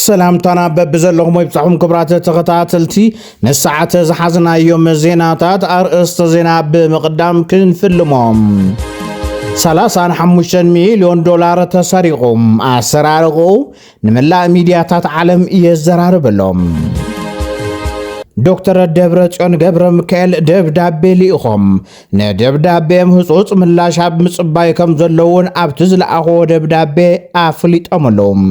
ሰላምታና በብዘለኹም ይብጻሕኩም ክብራት ተኸታተልቲ ንሰዓት ዝሓዝናዮም ዜናታት ኣርእስተ ዜና ብምቕዳም ክንፍልሞም 35 ሚልዮን ዶላር ተሰሪቆም ኣሰራርቑ ንመላእ ሚድያታት ዓለም የዘራርበሎም ዶክተር ደብረጽዮን ገብረ ሚካኤል ደብዳቤ ሊኢኾም ነደብዳቤም ህጹጽ ምላሽ ኣብ ምጽባይ ከም ዘለውን ኣብቲ ዝለኣኾ ደብዳቤ ኣፍሊጦምሎም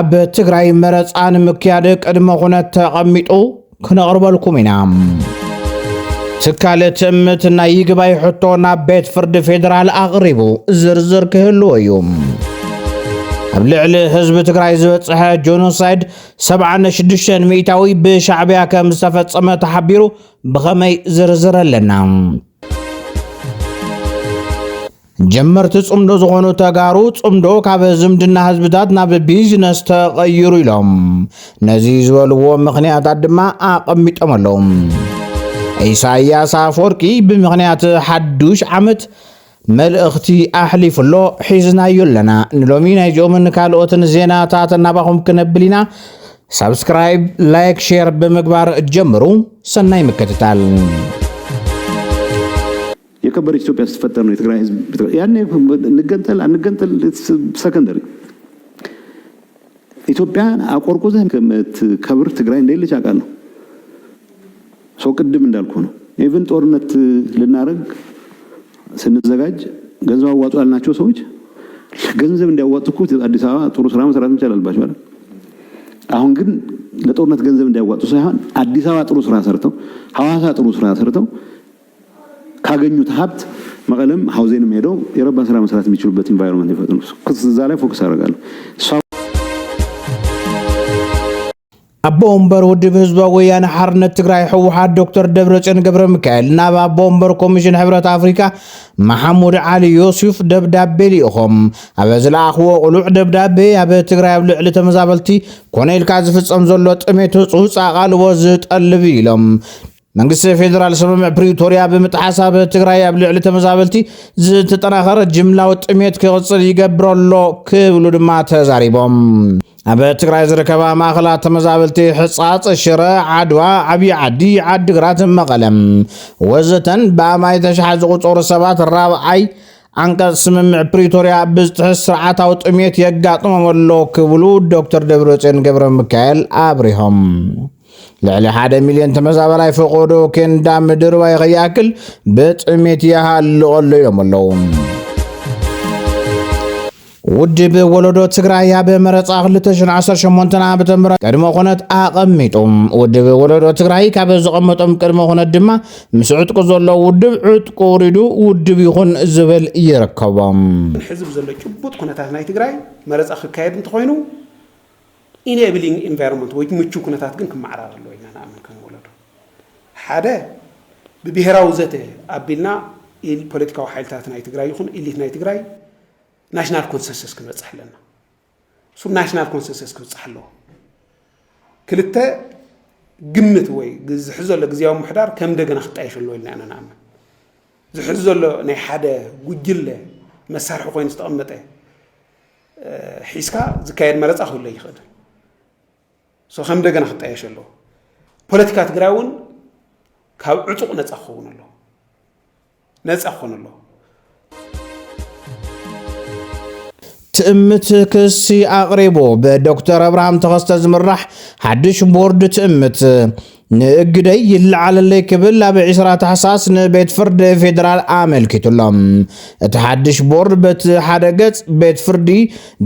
ኣብ ትግራይ መረፃን ምክያድ ቅድመ ኩነት ተቐሚጡ ክነቕርበልኩም ኢና ትካል ትእምት ናይ ይግባይ ሕቶ ናብ ቤት ፍርዲ ፌደራል ኣቕሪቡ ዝርዝር ክህልዎ እዩ ኣብ ልዕሊ ህዝቢ ትግራይ ዝበፅሐ ጆኖሳይድ 76 ሚእታዊ ብሻዕብያ ከም ዝተፈጸመ ተሓቢሩ ብኸመይ ዝርዝር ኣለና ጀመርት ጽምዶ ዝኾኑ ተጋሩ ጽምዶ ካብ ዝምድና ህዝብታት ናብ ቢዝነስ ተቐይሩ ኢሎም ነዚ ዝበልዎ ምኽንያታት ድማ ኣቐሚጦምሎም ኢሳያስ ኣፈወርቂ ብምኽንያት ሓዱሽ ዓመት መልእኽቲ ኣሕሊፉሎ ሒዝናዮ ኣለና ንሎሚ ናይዚኦምን ካልኦትን ዜናታት እናባኹም ክነብል ኢና ሰብስክራይብ ላይክ ሼር ብምግባር ጀምሩ ሰናይ ምክትታል የከበረ ኢትዮጵያ ስትፈጠር ነው የትግራይ ህዝብ ያኔ ንገንጠል አንገንጠል ሰከንደሪ ኢትዮጵያ አቆርቁዘ ከብር ትግራይ እንደልጅ አቃለሁ ሰው ቅድም እንዳልኩ ነው ኢቭን ጦርነት ልናረግ ስንዘጋጅ ገንዘብ አዋጡ ያልናቸው ሰዎች ገንዘብ እንዲያዋጡኩ አዲስ አበባ ጥሩ ስራ መስራት እንችላልባቸው አይደል አሁን ግን ለጦርነት ገንዘብ እንዲያዋጡ ሳይሆን አዲስ አበባ ጥሩ ስራ ሰርተው ሐዋሳ ጥሩ ስራ ሰርተው ካገኙት ሀብት መቀለም ሀውዜንም ሄደው የረባ ስራ መስራት የሚችሉበት ኢንቫይሮንመንት ይፈጥሩ እዛ ላይ ፎከስ አደርጋለሁ አቦ ወንበር ውድብ ህዝባዊ ወያነ ሓርነት ትግራይ ሕወሓት ዶክተር ደብረጽዮን ገብረ ሚካኤል ናብ አቦ ወንበር ኮሚሽን ሕብረት አፍሪካ መሐሙድ ዓሊ ዮሱፍ ደብዳቤ ሊኢኾም ኣብ ዝለኣኽዎ ቁሉዕ ደብዳቤ ኣብ ትግራይ ኣብ ልዕሊ ተመዛበልቲ ኮነ ኢልካ ዝፍጸም ዘሎ ጥሜት ህፁፅ ኣቓልቦ ዝጠልብ ኢሎም መንግስት ፌደራል ስምምዕ ፕሪቶሪያ ብምጥሓሳብ ትግራይ ኣብ ልዕሊ ተመዛበልቲ ዝተጠናኸረ ጅምላዊ ጥሜት ክቕፅል ይገብረሎ ክብሉ ድማ ተዛሪቦም ኣብ ትግራይ ዝርከባ ማእኸላት ተመዛበልቲ ሕጻጽ ሽረ ዓድዋ ዓብዪ ዓዲ ዓዲግራት መቐለም ወዘተን ብኣማይ ተሽሓ ዝቑፀሩ ሰባት ራብዓይ አንቀጽ ስምምዕ ፕሪቶሪያ ብዝትሕዝ ስርዓታዊ ጥሜት የጋጥሞም ክብሉ ዶክተር ደብረጽዮን ገብረ ሚካኤል ኣብሪሆም ልዕሊ 1 ሚልዮን ተመዛበላይ ፈቆዶ ኬንዳ ምድር ወይ ኸያክል በጥሜት ያሃልቆ ኢሎም ኣለዉ ውድብ ወለዶ ትግራይ ኣብ መረፃ 2018 ዓመተ ምህረት ቅድመ ኩነት ኣቐሚጦም ውድብ ወለዶ ትግራይ ካብ ዝቐመጦም ቅድመ ኩነት ድማ ምስ ዕጥቁ ዘሎ ውድብ ዕጥቁ ሪዱ ውድብ ይኹን ዝብል ይርከቦም ሕዝብ ዘሎ ጭቡጥ ኩነታት ናይ ትግራይ መረፃ ክካየድ እንትኾይኑ enabling environment ወይ ምቹ ኩነታት ግን ክማዕራር ኣሎ ኢና ንኣምን ከም ወለዶ ሓደ ብብሔራዊ ዘተ ኣቢልና ፖለቲካዊ ሓይልታት ናይ ትግራይ ይኹን ኢሊት ናይ ትግራይ ናሽናል ኮንሰንሰስ ክንበፅሕ ኣለና እሱ ናሽናል ኮንሰንሰስ ክበፅሕ ኣለዎ ክልተ ግምት ወይ ዝሕዝ ዘሎ ግዝያዊ ምሕዳር ከም እንደገና ክጣየሽ ኣሎ ኢልና ኢና ንኣምን ዝሕዝ ዘሎ ናይ ሓደ ጉጅለ መሳርሒ ኮይኑ ዝተቐመጠ ሒዝካ ዝካየድ መረፃ ክህሉ ይኽእል ሰው ከም እንደገና ክጣየሽ ኣሎ ፖለቲካ ትግራይ እውን ካብ ዕጡቕ ነፃ ክኸውን ኣሎ ነፃ ክኾን ኣሎ ትእምት ክሲ ኣቕሪቡ በዶክተር አብርሃም ተኸስተ ዝምራሕ ሓድሽ ቦርድ ትእምት ንእግደይ ይለዓለለይ ክብል ኣብ 20 ታሕሳስ ንቤት ፍርዲ ፌደራል ኣመልኪቱሎም እቲ ሓድሽ ቦርድ በቲ ሓደ ገጽ ቤት ፍርዲ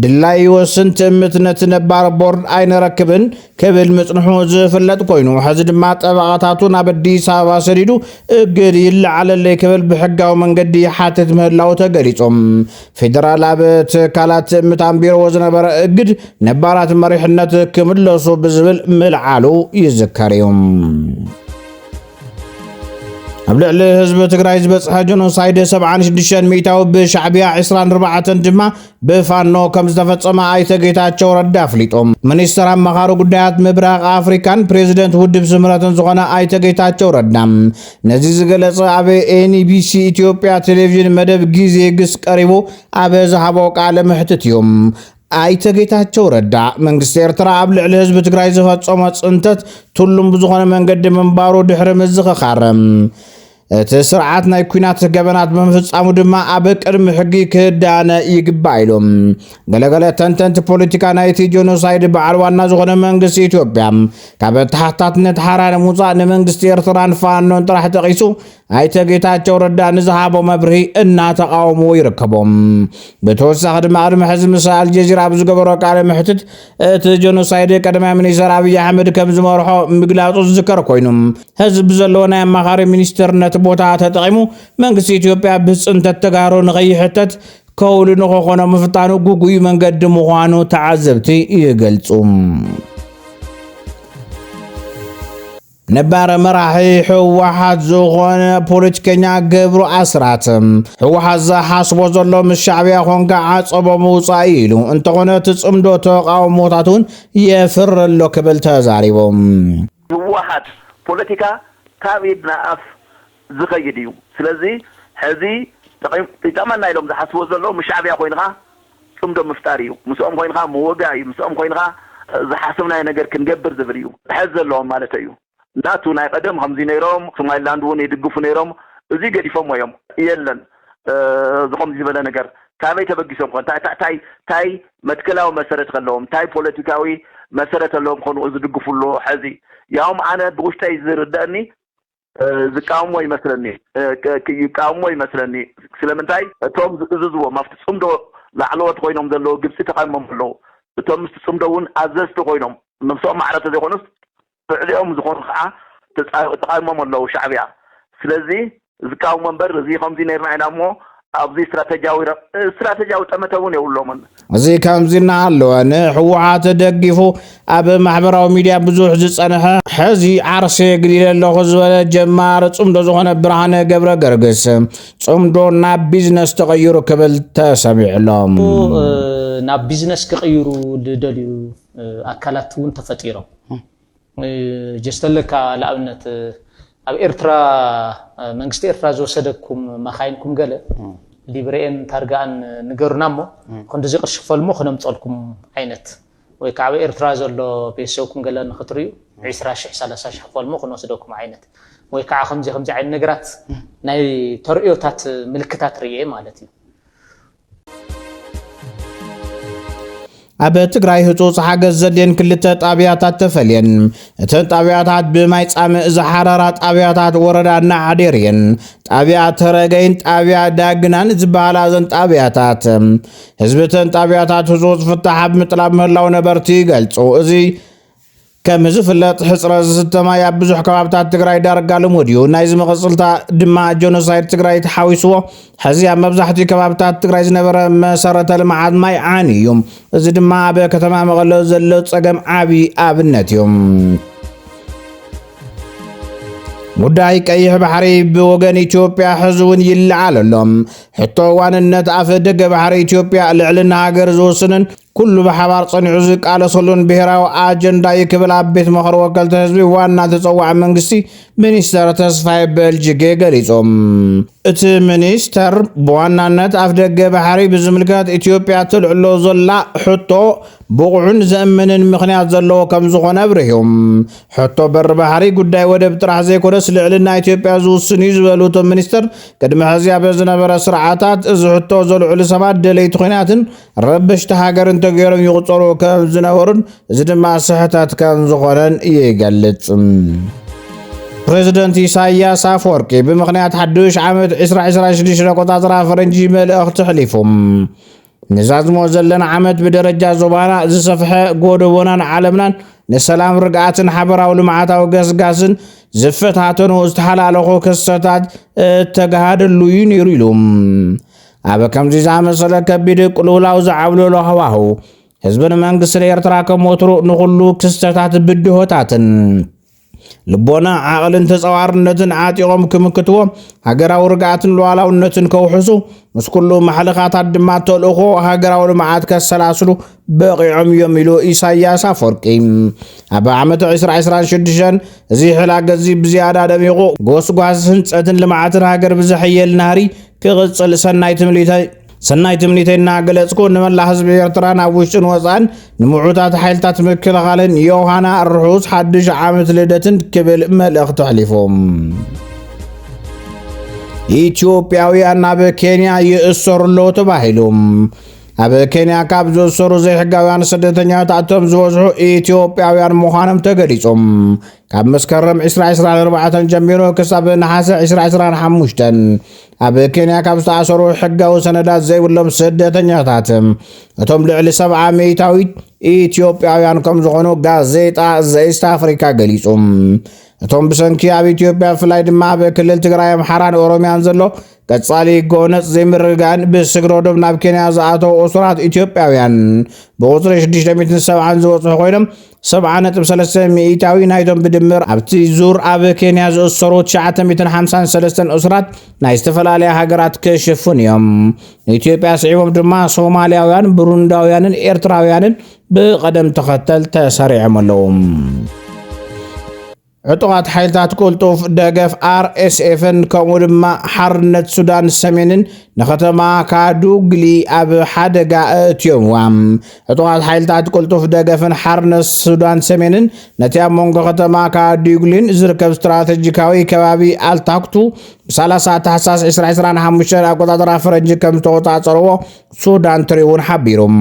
ድላይ ይወስን ትእምት ነቲ ነባር ቦርድ ኣይንረክብን ክብል ምጽንሑ ዝፍለጥ ኮይኑ ሕዚ ድማ ጠበቓታቱ ናብ ኣዲስ ኣበባ ሰዲዱ እግድ ይለዓለለይ ክብል ብሕጋዊ መንገዲ ሓትት ምህላው ተገሊጾም ፌደራል ኣብ ትካላት ትእምት ኣንቢርዎ ዝነበረ እግድ ነባራት መሪሕነት ክምለሱ ብዝብል ምልዓሉ ይዝከር እዩ ኣብ ልዕሊ ህዝቢ ትግራይ ዝበፅሐ ጆኖሳይድ 76 ሚእታዊ ብሻዕብያ 24 ድማ ብፋኖ ከም ዝተፈጸመ ኣይተ ጌታቸው ረዳ ኣፍሊጦም ሚኒስትር ኣመኻሪ ጉዳያት ምብራቕ ኣፍሪካን ፕሬዚደንት ውድብ ስምረትን ዝኾነ ኣይተ ጌታቸው ረዳ ነዚ ዝገለጸ ኣብ ኤንቢሲ ኢትዮጵያ ቴሌቪዥን መደብ ጊዜ ግስ ቀሪቡ ኣብ ዝሃቦ ቃለ ምሕትት እዮም ኣይተ ጌታቸው ረዳ መንግስቲ ኤርትራ ኣብ ልዕሊ ህዝቢ ትግራይ ዝፈጸሞ ጽንተት ቱሉም ብዝኾነ መንገዲ ምንባሩ ድሕሪ ምዝኽኻረም እቲ ስርዓት ናይ ኩናት ገበናት ብምፍጻሙ ድማ ኣብ ቅድሚ ሕጊ ክዳነ ይግባእ ኢሎም ገለገለ ተንተንቲ ፖለቲካ ናይቲ ጆኖሳይድ በዓል ዋና ዝኾነ መንግስቲ ኢትዮጵያ ካብ ተሓታትነት ሓራን ምውፃእ ንመንግስቲ ኤርትራን ፋኖን ጥራሕ ጠቒሱ ኣይተ ጌታቸው ረዳ ንዝሃቦ መብርሂ እናተቃወሙ ይርከቦም ብተወሳኺ ድማ ቅድሚ ሕዚ ምስ አልጀዚራ ብዝገበሮ ቃለ ምሕትት እቲ ጆኖሳይድ ቀዳማይ ሚኒስትር አብይ አሕመድ ከም ዝመርሖ ምግላጹ ዝዝከር ኮይኑ ህዝቢ ዘለዎ ናይ አማኻሪ ሚኒስትርነት ቦታ ተጠቂሙ መንግስቲ ኢትዮጵያ ብጽንተት ተጋሩ ንኸይሕተት ከውሉ ንኾኾነ ምፍጣኑ ጉጉይ መንገዲ ምዃኑ ተዓዘብቲ ይገልጹ ነባረ መራሒ ህወሓት ዝኾነ ፖለቲከኛ ገብሩ አስራት ህወሓት ዝሓስቦ ዘሎ ምስ ሻዕብያ ኮንካ ዓፀቦ ምውፃእ ኢሉ እንተኾነ ትጽምዶ ተቃውሞታቱን የፍረሎ ክብል ተዛሪቦም ህወሓት ፖለቲካ ካብ ኢድ ንኣፍ ዝኸይድ እዩ ስለዚ ሕዚ ይጠቕመና ኢሎም ዝሓስቦ ዘሎ ምስ ሻዕብያ ኮይንካ ጽምዶ ምፍጣር እዩ ምስኦም ኮይንካ ምውጋእ እዩ ምስኦም ኮይንካ ዝሓስብናይ ነገር ክንገብር ዝብል እዩ ሕዚ ዘለዎም ማለት እዩ ናቱ ናይ ቀደም ከምዚ ነይሮም ሶማሊላንድ እውን ይድግፉ ነይሮም እዚ ገዲፎም እዮም የለን ዝኸም ዝበለ ነገር ካበይ ተበጊሶም ኮን ታይ መትከላዊ መሰረት ከለዎም ታይ ፖለቲካዊ መሰረት ኣለዎም ኮኑ ዝድግፉሉ ሕዚ ያውም ኣነ ብውሽጠይ ዝርዳእኒ ዝቃወሞ ይመስለኒ ስለምንታይ እቶም ዝእዝዝዎም ኣብቲ ጽምዶ ላዕለዎት ኮይኖም ዘለዎ ግብፂ ተቃይሞም ኣለዉ እቶም ምስ ጽምዶ እውን ኣዘዝቲ ኮይኖም ነብሶም ማዕረተ ዘይኮኑስ ፍዕሊኦም ዝኾኑ ከዓ ተቃይሞም ኣለዉ ሻዕብያ ስለዚ ዝቃወሞ እምበር እዚ ከምዚ ነርና ኢና እሞ ኣብዚ ስትራቴጂያዊ ጠመተ እውን የብሎምን እዚ ከምዚና ኣለወ ንሕወሓት ደጊፉ ኣብ ማሕበራዊ ሚድያ ብዙሕ ዝጸንሐ ሕዚ ዓርሴ ግሊለ ኣለኹ ዝበለ ጀማር ጽምዶ ዝኾነ ብርሃነ ገብረ ገርግስ ጽምዶ ናብ ቢዝነስ ተቐይሩ ክብል ተሰሚዕሎም ናብ ቢዝነስ ክቕይሩ ዝደልዩ ኣካላት እውን ተፈጢሮም ጀስተለካ ለኣብነት ኣብ ኤርትራ መንግስቲ ኤርትራ ዝወሰደኩም መኻይንኩም ገለ ሊብሬን ታርጋን ንገሩናሞ ክንደዚ ቅርሺ ክፈልሞ ክነምፀልኩም ዓይነት ወይ ከዓ ኤርትራ ዘሎ ቤተሰብኩም ገለ ንኽትርዩ 20,000 30,000 ክፈልሞ ክንወስደኩም ዓይነት ወይ ከዓ ከምዚ ዓይነት ነገራት ናይ ተርእዮታት ምልክታት ርኤ ማለት እዩ ኣብ ትግራይ ህጹጽ ሓገዝ ዘድልየን ክልተ ጣብያታት ተፈልየን እተን ጣብያታት ብማይ ጻምእ ዝሓረራ ጣብያታት ወረዳ ናዓዴርየን ጣብያ ተረገይን ጣብያ ዳግናን ዝበሃላ እዘን ጣብያታት ህዝቢ እተን ጣብያታት ህጹጽ ፍታሕ ኣብ ምጥላብ ምህላው ነበርቲ ይገልጹ እዚ ከም ዝፍለጥ ሕፅረት ዝተማይ ኣብ ብዙሕ ከባብታት ትግራይ ዳርጋ ልሙድ እዩ ናይዚ መቕፅልታ ድማ ጆኖሳይድ ትግራይ ተሓዊስዎ ሕዚ ኣብ መብዛሕትኡ ከባብታት ትግራይ ዝነበረ መሰረተ ልምዓት ማይ ዓኒ እዩ እዚ ድማ ኣብ ከተማ መቐለ ዘሎ ፀገም ዓብዪ ኣብነት እዩ ጉዳይ ቀይሕ ባሕሪ ብወገን ኢትዮጵያ ሕዝውን ይለዓል ኣሎም ሕቶ ዋንነት ኣፍ ደገ ባሕሪ ኢትዮጵያ ልዕልና ሃገር ዝወስንን ኩሉ ብሓባር ጸኒዑ ዝቃለሰሉን ብሔራዊ ኣጀንዳ ይክብል ኣብ ቤት ምኽሪ ወከልቲ ህዝቢ ዋና ተጸዋዕ መንግስቲ ሚኒስተር ተስፋይ በልጅጌ ገሊጾም እቲ ሚኒስተር ብዋናነት ኣፍ ደገ ባሕሪ ብዝምልከት ኢትዮጵያ ትልዕሎ ዘላ ሕቶ ብቑዑን ዘእምንን ምኽንያት ዘለዎ ከም ዝኾነ ኣብርሂዮም ሕቶ በሪ ባሕሪ ጉዳይ ወደብ ጥራሕ ዘይኮነስ ልዕልና ኢትዮጵያ ዝውስን እዩ ዝበሉ እቶም ሚኒስተር ቅድሚ ሕዚ ኣብ ዝነበረ ስርዓታት እዚ ሕቶ ዘልዕሉ ሰባት ደለይቲ ኩናትን ረበሽቲ ሃገርን ተገይሮም ይቁፀሩ ከም ዝነበሩን እዚ ድማ ስሕተት ከም ዝኾነን ይገልጽ ፕሬዚደንት ኢሳያስ አፈወርቂ ብምኽንያት ሓድሽ ዓመት 2026 ቆጣፅራ ፈረንጂ መልእኽቲ ሕሊፎም ንዛዝሞ ዘለና ዓመት ብደረጃ ዞባና ዝሰፍሐ ጎደቦናን ዓለምናን ንሰላም ርግኣትን ሓበራዊ ልምዓታዊ ገስጋስን ዝፈታተኑ ዝተሓላለኹ ክስተታት ተጋሃደሉ እዩ ነይሩ ኢሎም ኣብ ከምዚ ዝኣመሰለ ከቢድ ቅልውላው ዝዓብለሎ ሃዋህው ህዝብን መንግስትን ኤርትራ ከም ወትሩ ንኹሉ ክስተታት ብድሆታትን ልቦና ዓቕልን ተጸዋርነትን ዓጢቖም ክምክትዎ ሃገራዊ ርግኣትን ሉዓላውነትን ከውሕሱ ምስ ኩሉ ማሕልኻታት ድማ ተልእኾ ሃገራዊ ልምዓት ከሰላስሉ በቂዖም እዮም ኢሉ ኢሳያስ አፈወርቂ ኣብ ዓመት 2026 እዚ ሕላገዚ ብዝያዳ ደሚቑ ጎስጓስ ህንፀትን ልምዓትን ሃገር ብዝሕየል ናህሪ ክቕፅል ሰናይ ትምሊተ ሰናይ ትምኒተና ገለጽኩ ንመላ ህዝቢ ኤርትራ ናብ ውሽጥን ወፃን ንምዑታት ሓይልታት ምክልኻልን ዮሃና ርሑስ ሓድሽ ዓመት ልደትን ክብል መልእኽቲ ኣሕሊፎም ኢትዮጵያውያን ናብ ኬንያ ይእሰሩሎ ተባሂሎም ኣብ ኬንያ ካብ ዝእሰሩ ዘይሕጋውያን ስደተኛታት ኣቶም ዝበዝሑ ኢትዮጵያውያን ምዃኖም ተገሊጾም ካብ መስከረም 2024 ጀሚሩ ክሳብ ነሓሰ 2025 ኣብ ኬንያ ካብ ዝተኣሰሩ ሕጋዊ ሰነዳት ዘይብሎም ስደተኛታት እቶም ልዕሊ 70 ሚእታዊት ኢትዮጵያውያን ከም ዝኾኑ ጋዜጣ ዘኢስት ኣፍሪካ ገሊጹ እቶም ብሰንኪ ኣብ ኢትዮጵያ ብፍላይ ድማ ኣብ ክልል ትግራይ ኣምሓራን ኦሮምያን ዘሎ ቀጻሊ ጎነፅ ዘይምርግጋእን ብስግሮዶም ናብ ኬንያ ዝኣተው እሱራት ኢትዮጵያውያን ብቁፅሪ 670 ዝበፅሑ ኮይኖም 70.3 ሚእታዊ ናይቶም ብድምር ኣብቲ ዙር ኣብ ኬንያ ዝእሰሩ 953 እሱራት ናይ ዝተፈላለያ ሃገራት ክሽፉን እዮም ንኢትዮጵያ ስዒቦም ድማ ሶማልያውያን ብሩንዳውያንን ኤርትራውያንን ብቐደም ተኸተል ተሰሪዖም ኣለዉ ዕጡቃት ሓይልታት ቁልጡፍ ደገፍ RSFን ከምኡ ድማ ሓርነት ሱዳን ሰሜንን ንከተማ ካዱግሊ ኣብ ሓደጋ እትዮምዋ ዕጡቃት ሓይልታት ቁልጡፍ ደገፍን ሓርነት ሱዳን ሰሜንን ነቲ ኣብ መንጎ ከተማ ካዱግሊን ዝርከብ ስትራቴጂካዊ ከባቢ ኣልታክቱ ብ30 ታሕሳስ 2025 ኣቆጣፅራ ፈረንጂ ከም ዝተቆፃፀርዎ ሱዳን ትሪቡን ሓቢሮም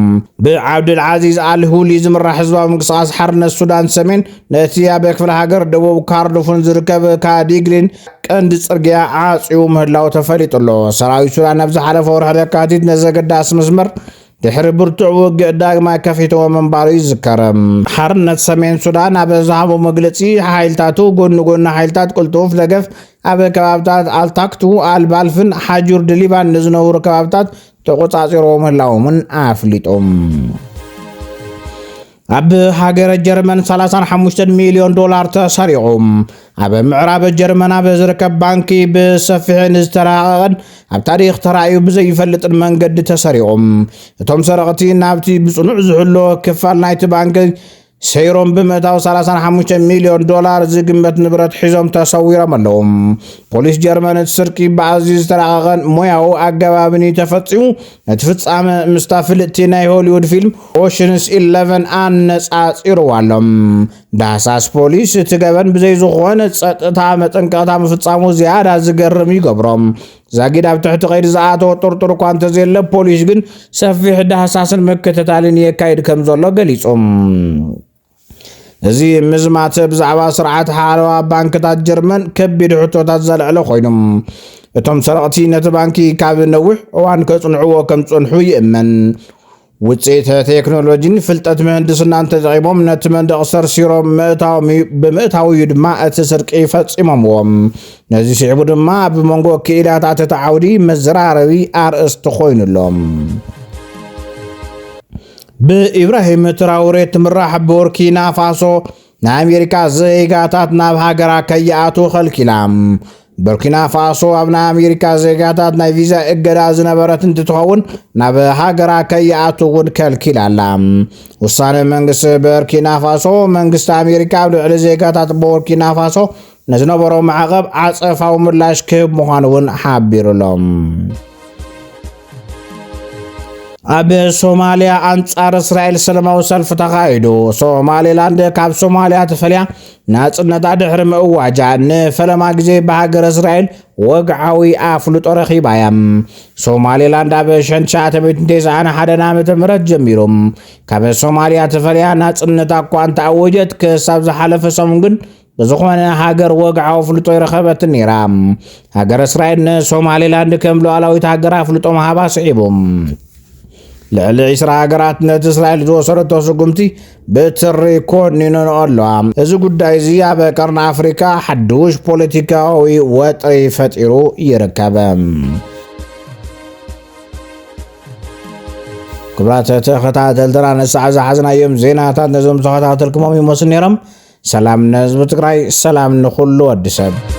ብዓብድልዓዚዝ አልሁሊ ዝምራሕ ህዝባዊ ምንቅስቃስ ሓርነት ሱዳን ሰሜን ነቲ ኣብ ክፍለ ሃገር ደቡብ ካርዱፉን ዝርከብ ካዲግሊን ቀንዲ ጽርግያ ዓጽዩ ምህላው ተፈሊጡሎ ሰራዊት ሱዳን ኣብ ዝሓለፈ ወርሒ ለካቲት ነዘገዳስ መስመር ድሕሪ ብርቱዕ ውግእ ዳግማይ ከፊትዎ ምንባሩ ይዝከር ሓርነት ሰሜን ሱዳን ኣብ ዝሃቦ መግለጺ ሓይልታቱ ጎኒ ሓይልታት ቁልጡፍ ደገፍ ኣብ ከባብታት ኣልታክቱ ኣልባልፍን ሓጁር ድሊባን ንዝነብሩ ከባብታት ተቆጻጺሮም ምህላዎምን ኣፍሊጦም ኣብ ሃገረ ጀርመን 35 ሚሊዮን ዶላር ተሰሪቖም ኣብ ምዕራብ ጀርመን ኣብ ዝርከብ ባንኪ ብሰፊሕን ዝተራቐቐን ኣብ ታሪኽ ተራእዩ ብዘይፈልጥን መንገዲ ተሰሪቖም እቶም ሰረቕቲ ናብቲ ብጽኑዕ ዝሕሎ ክፋል ናይቲ ባንኪ ሰይሮም ብምእታው 35 ሚሊዮን ዶላር ዝግመት ንብረት ሒዞም ተሰዊሮም ኣለዎም ፖሊስ ጀርመን ስርቂ ብኣዝዩ ዝተራቐቐን ሞያዊ ኣገባብን ተፈጺሙ ነቲ ፍጻመ ምስታ ፍልጥቲ ናይ ሆሊውድ ፊልም ኦሽንስ 11 ኣነጻጺርዎ ኣሎም ዳህሳስ ፖሊስ እቲ ገበን ብዘይ ዝኾነ ጸጥታ መጠንቀቕታ ምፍጻሙ ዝያዳ ዝገርም ይገብሮም ዛጊድ ኣብ ትሕቲ ቀይዲ ዝኣተወ ጥርጥር እኳ እንተዘየለ ፖሊስ ግን ሰፊሕ ዳህሳስን ምክትታልን የካይድ ከም ዘሎ ገሊጾም እዚ ምዝማት ብዛዕባ ስርዓት ሓለዋ ባንክታት ጀርመን ከቢድ ሕቶታት ዘልዕለ ኮይኖም እቶም ሰረቕቲ ነቲ ባንኪ ካብ ነዊሕ እዋን ከጽንዕዎ ከም ጽንሑ ይእመን ውፅኢት ቴክኖሎጂን ፍልጠት ምህንድስናን ተጠቒሞም ነቲ መንደቕ ሰርሲሮም ብምእታዊ ድማ እቲ ስርቂ ፈጺሞምዎም ነዚ ስዕቡ ድማ ብመንጎ ክኢላታት እቲ ዓውዲ መዘራረቢ ኣርእስቲ ኮይኑሎም ብኢብራሂም ትራውሬ ትምራሕ ቡርኪና ፋሶ ንኣሜሪካ ዜጋታት ናብ ሃገራ ከይኣቱ ኸልኪላ ቡርኪና ፋሶ ኣብ ናይ ኣሜሪካ ዜጋታት ናይ ቪዛ እገዳ ዝነበረት እንትትኸውን ናብ ሃገራ ከይኣቱ እውን ከልኪላ ኣላ ውሳነ መንግስቲ ቡርኪና ፋሶ መንግስቲ ኣሜሪካ ኣብ ልዕሊ ዜጋታት ቡርኪና ፋሶ ንዝነበሮ ማዕቐብ ዓጸፋዊ ምላሽ ክህብ ምዃኑ እውን ሓቢሩሎም ኣብ ሶማልያ አንጻር እስራኤል ሰላማዊ ሰልፍ ተኻይዱ ሶማሌላንድ ካብ ሶማልያ ተፈልያ ናጽነታ ድሕሪ ምእዋጃ ንፈለማ ግዜ ብሃገር እስራኤል ወግዓዊ ኣፍልጦ ረኺባ እያ ሶማሌላንድ ኣብ 1991 ዓመተ ምህረት ጀሚሩ ካብ ሶማልያ ተፈልያ ናጽነታ እኳ እንተኣወጀት ክሳብ ዝሓለፈ ሰሙን ግን በዝኾነ ሃገር ወግዓዊ ኣፍልጦ ይረኸበት ነይራ ሃገር እስራኤል ንሶማሌላንድ ከም ሉዓላዊት ሃገር ኣፍልጦ ምሃባ ስዒቦም ልዕሊ 20 ሃገራት ነቲ እስራኤል ዝወሰደቶ ስጉምቲ ብትሪ ኮኒኖን ኣለዋ እዚ ጉዳይ እዚ ኣብ ቀርኒ ኣፍሪካ ሓዱሽ ፖለቲካዊ ወጥሪ ፈጢሩ ይርከብ ክብራት ተኸታተልትና ንሳዕ ዝሓዝናዮም ዜናታት ነዞም ተኸታተልኩሞም ይመስሉ ነይሮም ሰላም ንህዝቢ ትግራይ ሰላም ንኹሉ ወዲ ሰብ